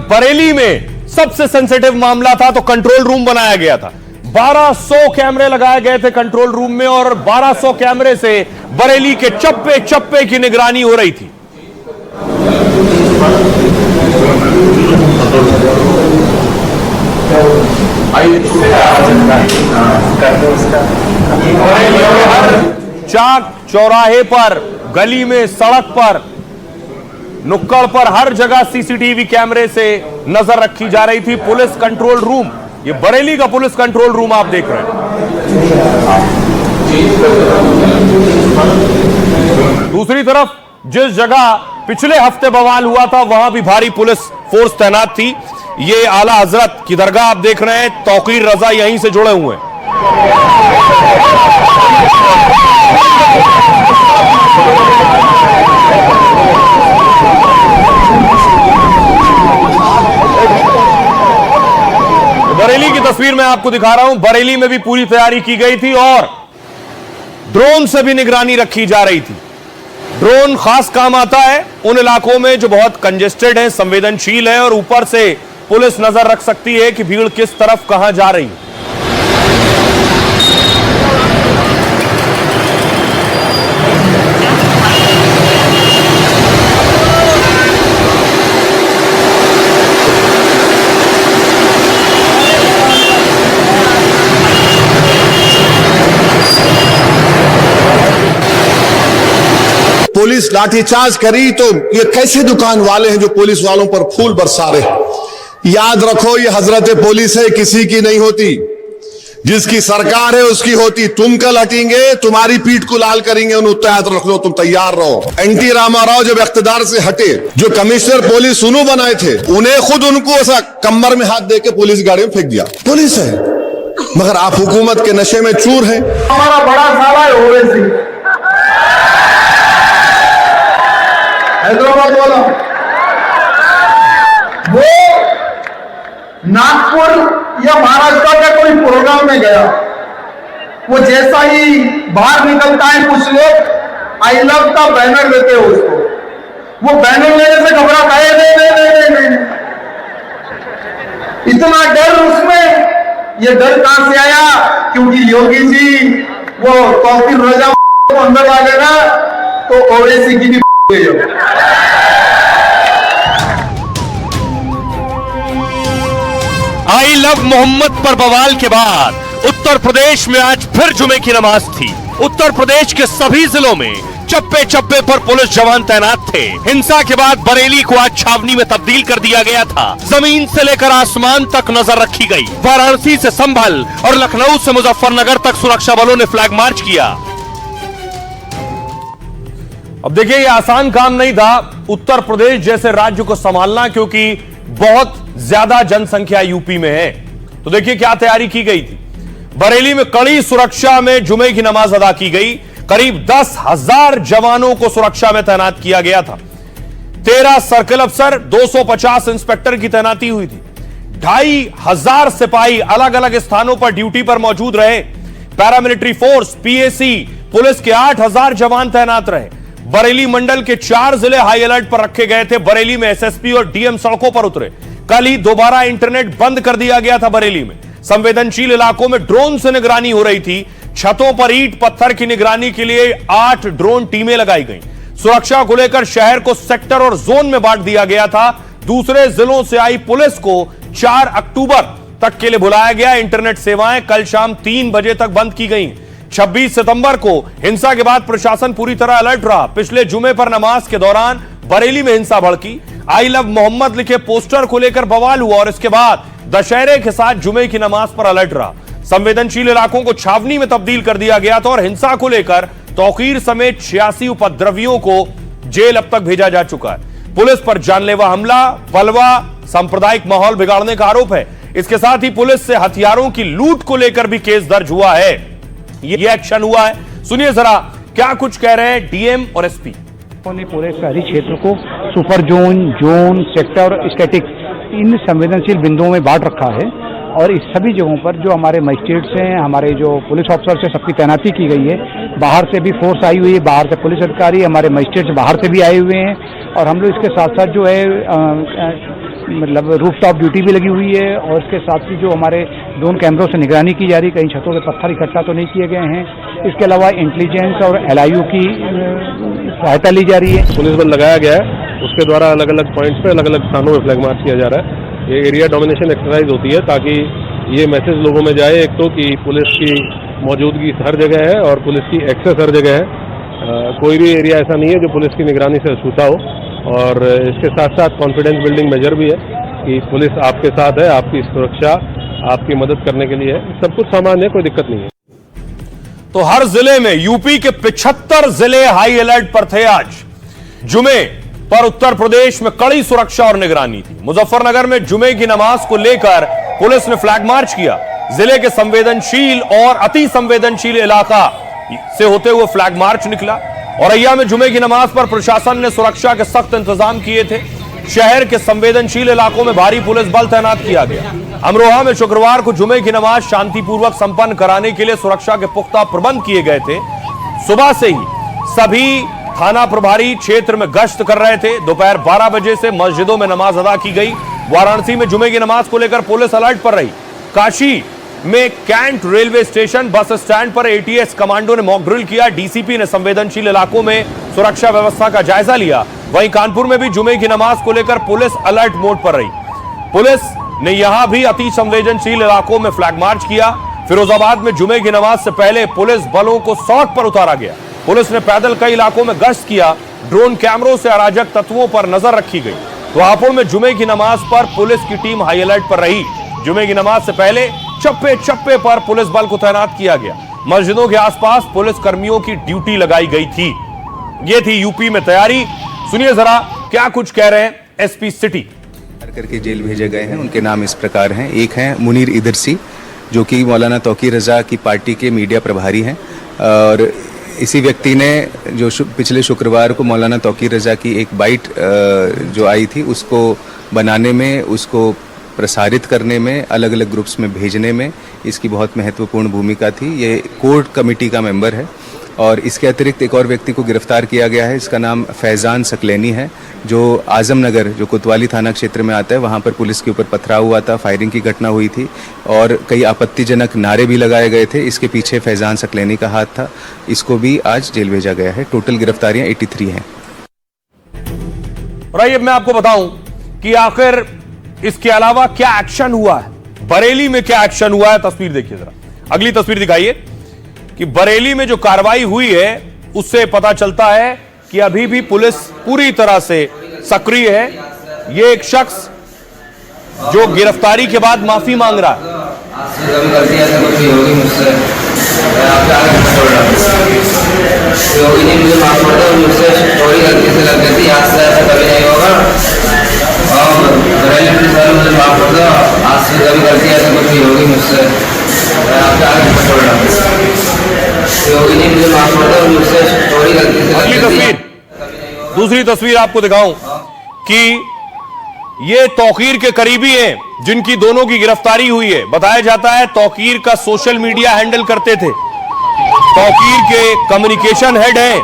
बरेली में सबसे सेंसिटिव मामला था तो कंट्रोल रूम बनाया गया था। 1200 कैमरे लगाए गए थे कंट्रोल रूम में और 1200 कैमरे से बरेली के चप्पे चप्पे की निगरानी हो रही थी। हर चाक चौराहे पर, गली में, सड़क पर, नुक्कड़ पर, हर जगह सीसीटीवी कैमरे से नजर रखी जा रही थी। पुलिस कंट्रोल रूम, ये बरेली का पुलिस कंट्रोल रूम आप देख रहे हैं। दूसरी तरफ जिस जगह पिछले हफ्ते बवाल हुआ था वहां भी भारी पुलिस फोर्स तैनात थी। ये आला हजरत की दरगाह आप देख रहे हैं, तौकीर रजा यहीं से जुड़े हुए हैं। बरेली की तस्वीर मैं आपको दिखा रहा हूं। बरेली में भी पूरी तैयारी की गई थी और ड्रोन से भी निगरानी रखी जा रही थी। ड्रोन खास काम आता है उन इलाकों में जो बहुत कंजेस्टेड है, संवेदनशील है और ऊपर से पुलिस नजर रख सकती है कि भीड़ किस तरफ कहां जा रही है। पुलिस लाठीचार्ज करी तो ये कैसे दुकान वाले हैं जो पुलिस वालों पर फूल बरसा रहे। याद रखो ये हजरत पुलिस है, किसी की नहीं होती। जिसकी सरकार है उसकी होती। तुम कल हटेंगे, तुम्हारी पीठ को लाल करेंगे, उन्हें तैयार रख लो, तुम तैयार रहो। एनटी रामाराव जब इख्तिदार से हटे, जो कमिश्नर पुलिस सुनू बनाए थे, उन्हें खुद उनको ऐसा कमर में हाथ देके पुलिस गाड़ी में फेंक दिया। पुलिस है मगर आप हुकूमत के नशे में चूर हैं। हमारा बड़ा साला है ओवैसी, हैदराबाद वाला, वो नागपुर या महाराष्ट्र का कोई प्रोग्राम में गया। वो जैसा ही बाहर निकलता है कुछ लोग आई लव का बैनर देते हैं उसको। वो बैनर लेने से घबराता है, नहीं। इतना डर उसमें। ये डर कहां से आया? क्योंकि योगी जी वो तौकीर रजा को अंदर आ गए ना तो ओवैसी की भी आई लव मोहम्मद पर बवाल के बाद उत्तर प्रदेश में आज फिर जुमे की नमाज थी। उत्तर प्रदेश के सभी जिलों में चप्पे चप्पे पर पुलिस जवान तैनात थे। हिंसा के बाद बरेली को आज छावनी में तब्दील कर दिया गया था। जमीन से लेकर आसमान तक नजर रखी गई। वाराणसी से संभल और लखनऊ से मुजफ्फरनगर तक सुरक्षा बलों ने फ्लैग मार्च किया। अब देखिए ये आसान काम नहीं था उत्तर प्रदेश जैसे राज्य को संभालना, क्योंकि बहुत ज्यादा जनसंख्या यूपी में है। तो देखिए क्या तैयारी की गई थी। बरेली में कड़ी सुरक्षा में जुमे की नमाज अदा की गई। करीब 10,000 जवानों को सुरक्षा में तैनात किया गया था। 13 सर्किल अफसर, 250 इंस्पेक्टर की तैनाती हुई थी। 2,500 सिपाही अलग अलग स्थानों पर ड्यूटी पर मौजूद रहे। पैरामिलिट्री फोर्स, पीएसी, पुलिस के 8,000 जवान तैनात रहे। बरेली मंडल के 4 जिले हाई अलर्ट पर रखे गए थे। बरेली में एसएसपी और डीएम सड़कों पर उतरे। कल ही दोबारा इंटरनेट बंद कर दिया गया था। बरेली में संवेदनशील इलाकों में ड्रोन से निगरानी हो रही थी। छतों पर ईंट पत्थर की निगरानी के लिए 8 ड्रोन टीमें लगाई गई। सुरक्षा को लेकर शहर को सेक्टर और जोन में बांट दिया गया था। दूसरे जिलों से आई पुलिस को 4 अक्टूबर तक के लिए बुलाया गया। इंटरनेट सेवाएं कल शाम 3 बजे तक बंद की गई। 26 सितंबर को हिंसा के बाद प्रशासन पूरी तरह अलर्ट रहा। पिछले जुमे पर नमाज के दौरान बरेली में हिंसा भड़की। आई लव मोहम्मद लिखे पोस्टर को लेकर बवाल हुआ और इसके बाद दशहरे के साथ जुमे की नमाज पर अलर्ट रहा। संवेदनशील इलाकों को छावनी में तब्दील कर दिया गया था और हिंसा को लेकर तौकीर समेत 86 उपद्रवियों को जेल अब तक भेजा जा चुका है। पुलिस पर जानलेवा हमला, बलवा, सांप्रदायिक माहौल बिगाड़ने का आरोप है। इसके साथ ही पुलिस से हथियारों की लूट को लेकर भी केस दर्ज हुआ है। ये एक्शन हुआ है। सुनिए जरा क्या कुछ कह रहे हैं डीएम और एसपी। ने पूरे शहरी क्षेत्र को super zone, zone, sector, static इन संवेदनशील बिंदुओं में बांट रखा है और इस सभी जगहों पर जो हमारे मजिस्ट्रेट्स हैं, हमारे जो पुलिस ऑफिसर्स हैं, सबकी तैनाती की गई है। बाहर से भी फोर्स आई हुई है, बाहर से पुलिस अधिकारी, हमारे मजिस्ट्रेट्स बाहर से भी आए हुए हैं और हम लोग इसके साथ साथ जो है मतलब रूफटॉप ड्यूटी भी लगी हुई है, और इसके साथ ही जो हमारे ड्रोन कैमरों से निगरानी की जा रही, कहीं छतों पे पत्थर इकट्ठा तो नहीं किए गए हैं। इसके अलावा इंटेलिजेंस और LIU की सहायता ली जा रही है। पुलिस बल लगाया गया है, उसके द्वारा अलग अलग पॉइंट्स पे अलग अलग स्थानों में फ्लैग मार्च किया जा रहा है। ये एरिया डोमिनेशन एक्सरसाइज होती है ताकि ये मैसेज लोगों में जाए, एक तो कि पुलिस की मौजूदगी हर जगह है और पुलिस की एक्सेस हर जगह है। कोई भी एरिया ऐसा नहीं है जो पुलिस की निगरानी से छूटा हो। और इसके साथ साथ कॉन्फिडेंस बिल्डिंग मेजर भी है कि पुलिस आपके साथ है, आपकी सुरक्षा, आपकी मदद करने के लिए है। सब कुछ सामान्य है, कोई दिक्कत नहीं है। तो हर जिले में यूपी के 75 जिले हाई अलर्ट पर थे। आज जुमे पर उत्तर प्रदेश में कड़ी सुरक्षा और निगरानी थी। मुजफ्फरनगर में जुमे की नमाज को लेकर पुलिस ने फ्लैग मार्च किया। जिले के संवेदनशील और अति संवेदनशील इलाका से होते हुए फ्लैग मार्च निकला। औरैया में जुमे की नमाज पर प्रशासन ने सुरक्षा के सख्त इंतजाम किए थे। शहर के संवेदनशील इलाकों में भारी पुलिस बल तैनात किया गया। अमरोहा में शुक्रवार को जुमे की नमाज शांतिपूर्वक संपन्न कराने के लिए सुरक्षा के पुख्ता प्रबंध किए गए थे। सुबह से ही सभी थाना प्रभारी क्षेत्र में गश्त कर रहे थे। दोपहर 12 बजे से मस्जिदों में नमाज अदा की गई। वाराणसी में जुमे की नमाज को लेकर पुलिस अलर्ट पर रही। काशी में cantt railway station bus stand पर ATS कमांडो ने मॉक ड्रिल किया। DCP ने संवेदनशील इलाकों में सुरक्षा व्यवस्था का जायजा लिया। वहीं कानपुर में भी जुमे की नमाज को लेकर पुलिस अलर्ट मोड पर रही। पुलिस ने यहां भी अति संवेदनशील इलाकों में फ्लैग मार्च किया। फिरोजाबाद में जुमे की नमाज से पहले पुलिस बलों को सौट पर उतारा गया। पुलिस ने पैदल कई इलाकों में गश्त किया। ड्रोन कैमरों से अराजक तत्वों पर नजर रखी गई। तो हापुड़ में जुमे की नमाज पर पुलिस की टीम हाई अलर्ट पर रही। जुमे की नमाज से पहले चप्पे चप्पे पर पुलिस बल को तैनात किया गया। मस्जिदों के आसपास पुलिस कर्मियों की ड्यूटी लगाई गई थी। ये थी यूपी में तैयारी। सुनिए जरा क्या कुछ कह रहे हैं SP सिटी। करके जेल भेजे गए हैं। उनके नाम इस प्रकार हैं। एक हैं मुनीर इदरसी, जो कि मौलाना तौकीर रजा की पार्टी के मीडिया प्रभारी हैं, और इसी व्यक्ति ने जो पिछले शुक्रवार को मौलाना तौकीर रजा की एक बाइट जो आई थी उसको बनाने में, उसको प्रसारित करने में, अलग अलग ग्रुप्स में भेजने में इसकी बहुत महत्वपूर्ण भूमिका थी। ये कोर कमेटी का मेंबर है। और इसके अतिरिक्त एक और व्यक्ति को गिरफ्तार किया गया है। इसका नाम फैजान सकलैनी है, जो आजमनगर, जो कोतवाली थाना क्षेत्र में आता है, वहाँ पर पुलिस के ऊपर पथराव हुआ था, फायरिंग की घटना हुई थी और कई आपत्तिजनक नारे भी लगाए गए थे। इसके पीछे फैजान सकलैनी का हाथ था। इसको भी आज जेल भेजा गया है। टोटल गिरफ्तारियां 83 हैं। और आइए मैं आपको बताऊं कि आखिर इसके अलावा क्या एक्शन हुआ है। बरेली में क्या एक्शन हुआ है, तस्वीर देखिए जरा। अगली तस्वीर दिखाइए कि बरेली में जो कार्रवाई हुई है उससे पता चलता है कि अभी भी पुलिस पूरी तरह से सक्रिय है। ये एक शख्स जो गिरफ्तारी के बाद माफी मांग रहा है। योगी ने मुझे माफ कर दिया, मुझसे थोड़ी गलती से लग गई थी, आज से ऐसा कभी नहीं होगा। और बरेली पुलिस वाले मुझे माफ कर दो, आज से कभी गलती ऐसा कुछ नहीं होगी मुझसे। मैं आपके आगे छोड़ रहा हूँ। योगी ने मुझे माफ कर दिया, मुझसे थोड़ी गलती से लग गई थी। दूसरी तस्वीर आपको दिखाऊं कि ये तौकीर के करीबी हैं जिनकी दोनों की गिरफ्तारी हुई है। बताया जाता है तौकीर का सोशल मीडिया हैंडल करते थे। तौकीर के कम्युनिकेशन हेड हैं।